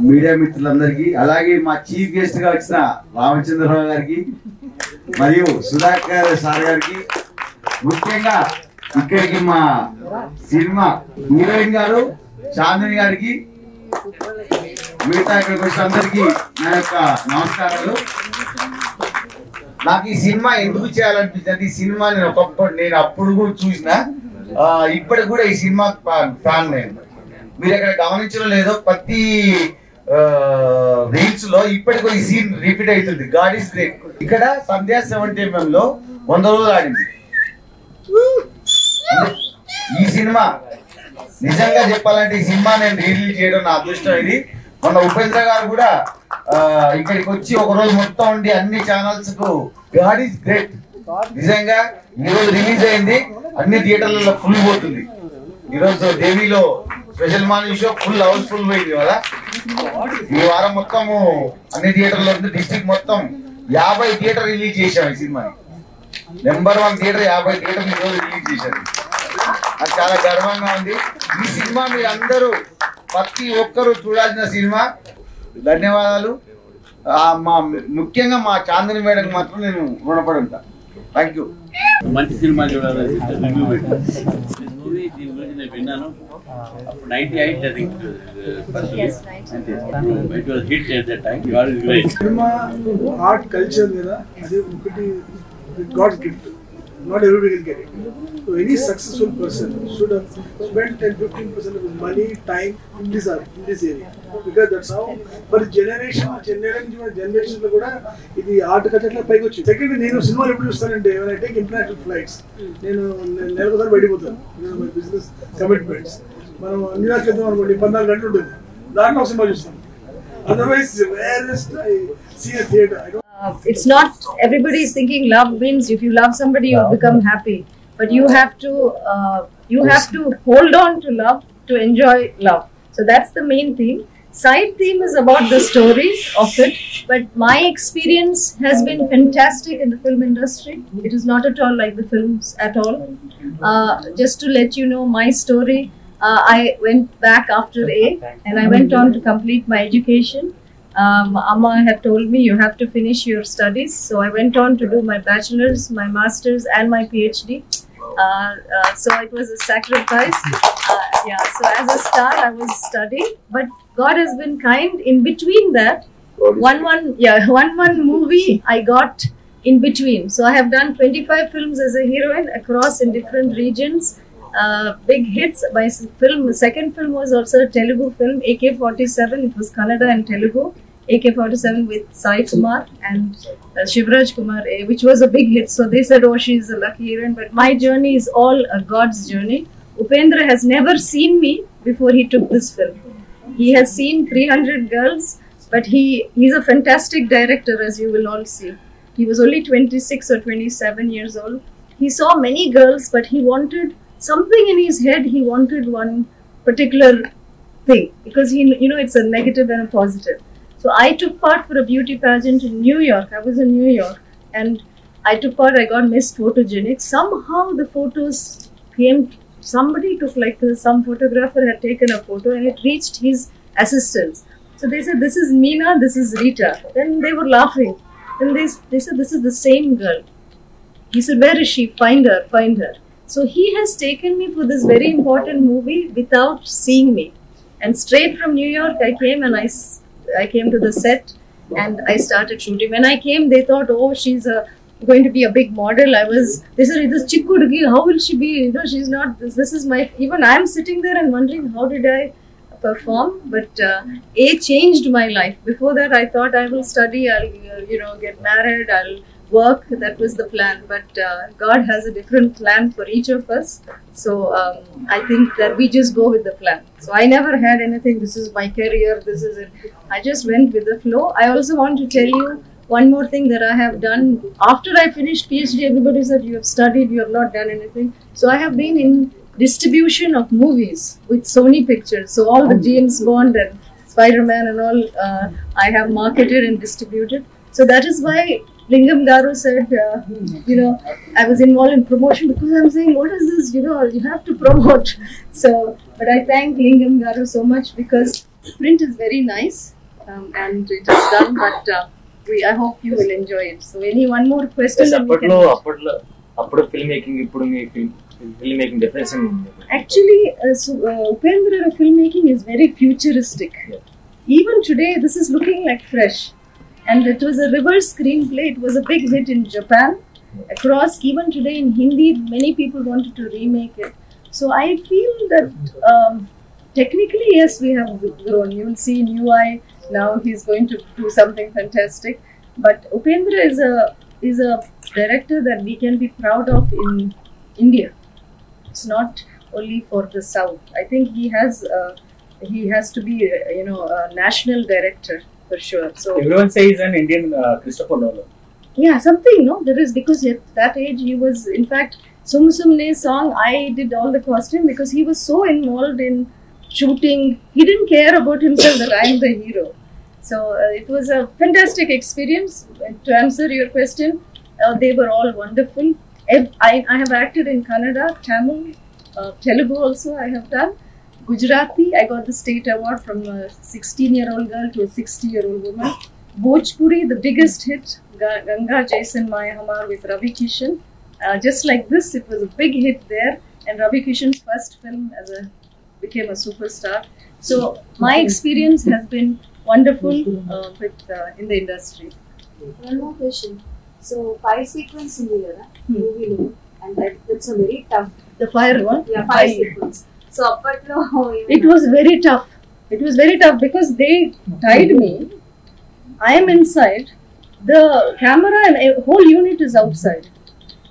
Media మిత్రులందరికీ, అలాగే మా చీఫ్ గెస్ట్ గా వచ్చిన రామచంద్రరావు గారికి మరియు సుధాకర్ సార్ గారికి, ముఖ్యంగా ఇక్కడికి మా సినిమా హీరోయిన్ గారు చాందిని గారికి, మిగతా ఇక్కడికి వచ్చిన అందరికీ నా యొక్క నమస్కారాలు. నాకు ఈ సినిమా ఎందుకు చేయాలనిపించింది, ఈ సినిమా నేను అప్పుడు కూడా చూసిన, ఇప్పటికి కూడా ఈ సినిమా ఫ్యాన్ నేను. మీరు ఇక్కడ గమనించడం లేదో, ప్రతి రీల్స్ లో ఇప్పటికీ ఈ సీన్ రిపీట్ అవుతుంది. God is great. ఇక్కడ సంధ్యా 70mm లో 100 రోజులు ఆడింది. ఈ సినిమా నిజంగా చెప్పాలంటే ఈ సినిమా నేను రిలీజ్ చేయడం నా అదృష్టం. ఇది మొన్న ఉపేంద్ర గారు కూడా ఇక్కడికి వచ్చి ఒక రోజు మొత్తం ఉండి అన్ని ఛానల్స్ కు గాడ్ ఈస్ గ్రేట్. నిజంగా ఈరోజు రిలీజ్ అయింది, అన్ని థియేటర్లలో ఫుల్ పోతుంది. ఈరోజు దేవిలో special morning show full housefull పోయింది కదా. ఈ వారం మొత్తము అన్ని థియేటర్లో ఉంది. డిస్ట్రిక్ట్ మొత్తం 50 థియేటర్ రిలీజ్ చేశాం ఈ సినిమాని. నెంబర్ 1 థియేటర్ 50 థియేటర్ ఈరోజు రిలీజ్ చేశారు. అది చాలా గర్వంగా ఉంది. ఈ సినిమా మీరు అందరూ ప్రతి ఒక్కరూ చూడాల్సిన సినిమా. ధన్యవాదాలు. ముఖ్యంగా మా చాందిని మేడం మాత్రం నేను రుణపడి ఉంటా. Thank you. మంచి సినిమా చూడాలి. మూవీ దీని గురించి నేను విన్నాను. అప్పుడు 98 I think it was hit at that time. You are great. Cinema art culture మీద అది ఒకటి God's gift. Not everybody can get it. So any successful person should have spent 10-15% of his money, time in this area, because that's how for generations లో కూడా ఇది art culture లో పైకి వచ్చింది. Second, నేను సినిమాలు ఎప్పుడు చూస్తానంటే when I take international flights, నేను నెలకొకసారి బయటపోతాను. My business commitments. మనం న్యూయార్క్ వెళ్తాం అనుకోండి, 14 గంటలు ఉంటుంది, దాంట్లో ఒక సినిమా చూస్తాను. Otherwise, I see a theater. It's not everybody is thinking love means if you love somebody you become happy, but you have to hold on to love to enjoy love. So that's the main theme. Side theme is about the story of it, but my experience has been fantastic in the film industry. It is not at all like the films at all. Just to let you know my story, I went back after A and I went on to complete my education. Amma had told me you have to finish your studies, so I went on to do my bachelor's, my master's and my PhD. So it was a sacrifice. So as a star I was studying, but God has been kind. In between that, one movie I got in between. So I have done 25 films as a heroine across in different regions. Big hits. My second film was also a Telugu film, AK-47. It was Kannada and Telugu. AK-47 with Sai Kumar and Shivraj Kumar, which was a big hit. So they said, oh, she's a lucky heroine. But my journey is all a God's journey. Upendra has never seen me before he took this film. He has seen 300 girls, but he's a fantastic director, as you will all see. He was only 26 or 27 years old. He saw many girls, but he wanted something in his head. He wanted one particular thing, because it's a negative and a positive. So I took part for a beauty pageant in New York. I was in New York and I took part. I got Miss Photogenic. Somehow the photos came, somebody took some photographer had taken a photo and it reached his assistants. So they said, this is Meena, this is Rita. Then they were laughing. Then they said, this is the same girl. He said, where is she? Find her, find her. So he has taken me for this very important movie without seeing me. And straight from New York, I came and I came to the set and I started shooting. When I came, they thought, oh, she's going to be a big model. They said, this Chikkudgi, how will she be? She's not, this is my, even I'm sitting there and wondering, how did I perform? But A changed my life. Before that, I thought I will study, I'll, get married, I'll work. That was the plan. But God has a different plan for each of us. So I think that we just go with the plan. So I never had anything, this is my career, this is it. I just went with the flow. I also want to tell you one more thing that I have done. After I finished PhD, everybody said, you have studied, you have not done anything. So I have been in distribution of movies with Sony Pictures. So all the James Bond and Spider-Man and all, I have marketed and distributed. So that is why Lingam Garu said, I was involved in promotion, because I'm saying, what is this? You have to promote. So, but I thank Lingam Garu so much, because print is very nice and it is done, but I hope you will enjoy it. So any one more question? Yes, and we can... అప్పుడు film making ఇప్పుడు మీ film making difference Actually, Upendra filmmaking is very futuristic. Even today, this is looking like fresh. And it was a reverse screenplay. It was a big hit in Japan. Across, even today in Hindi, many people wanted to remake it. So I feel that technically, yes, we have grown. You will see in UI now he's going to do something fantastic. But Upendra is a director that we can be proud of in India. It's not only for the South. I think he has to be a national director for sure. So everyone says an Indian Christopher Nolan. Yeah, something, no? There is, because at that age he was, in fact, Sum Sumne's song, I did all the costume because he was so involved in shooting. He didn't care about himself that I am the hero. So it was a fantastic experience. To answer your question, they were all wonderful. I have acted in Kannada, Tamil, Telugu also I have done. Gujarati, I got the state award from a 16-year-old girl to a 60-year-old woman. Bhojpuri, the biggest hit, Ganga Jason Maya Hamar with Ravi Kishan. Just like this, it was a big hit there, and Ravi Kishan's first film became a superstar. So my experience has been wonderful in the industry. One more question. So fight sequence in the movie, and that's a very tough. The fire one? Yeah, fight sequence. So it was very tough. It was very tough because they tied me. I am inside. The camera and a whole unit is outside.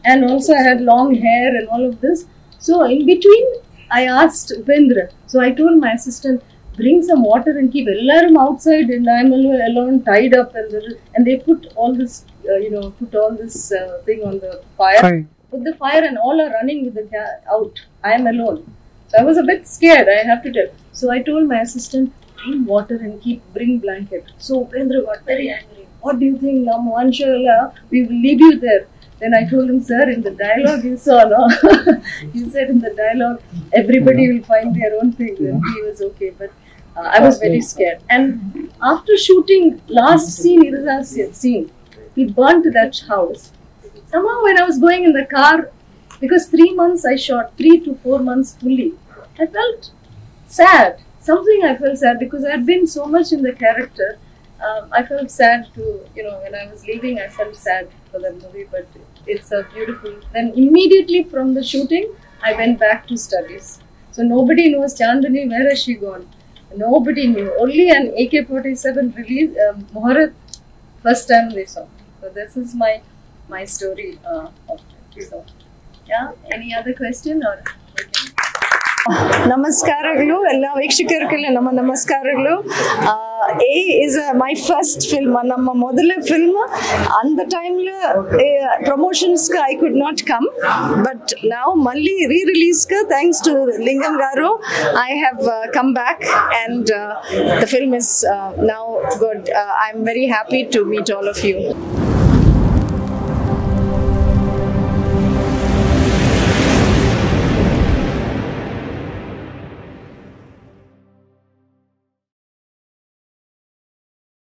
And also I had long hair and all of this. So in between, I asked Upendra. So I told my assistant, bring some water and keep ellarum outside, and I am alone tied up. And they put all this, thing on the fire. Put the fire, and all are running with the out. I am alone. So I was a bit scared, I have to tell. So I told my assistant, bring water and bring blanket. So Upendra got very angry. What do you think, Namanshalla? We will leave you there. Then I told him, sir, in the dialogue you saw, no? You said in the dialogue, everybody will find their own thing. And he was okay, but I was very scared. And after shooting last scene, Iridasya scene, he burnt that house. Somehow when I was going in the car, because 3 months I shot, 3 to 4 months fully, I felt sad. Something I felt sad because I had been so much in the character. I felt sad to, when I was leaving, I felt sad for that movie, but it's a beautiful. Then immediately from the shooting, I went back to studies. So nobody knows Chandani, where has she gone? Nobody knew. Only an AK-47 release, Muharat, first time they saw. So this is my story of it. So, yeah, any other question or? ನಮಸ್ಕಾರಗಳು ಎಲ್ಲ ವೀಕ್ಷಕರಿಗೆಲ್ಲ ನಮ್ಮ ನಮಸ್ಕಾರಗಳು. A is my first film, ನಮ್ಮ ಮೊದಲ film. At the time promotions I could not come, but now Malli re-release thanks to Lingam Garu, I have come back, and the film is now good. I'm very happy to meet all of you.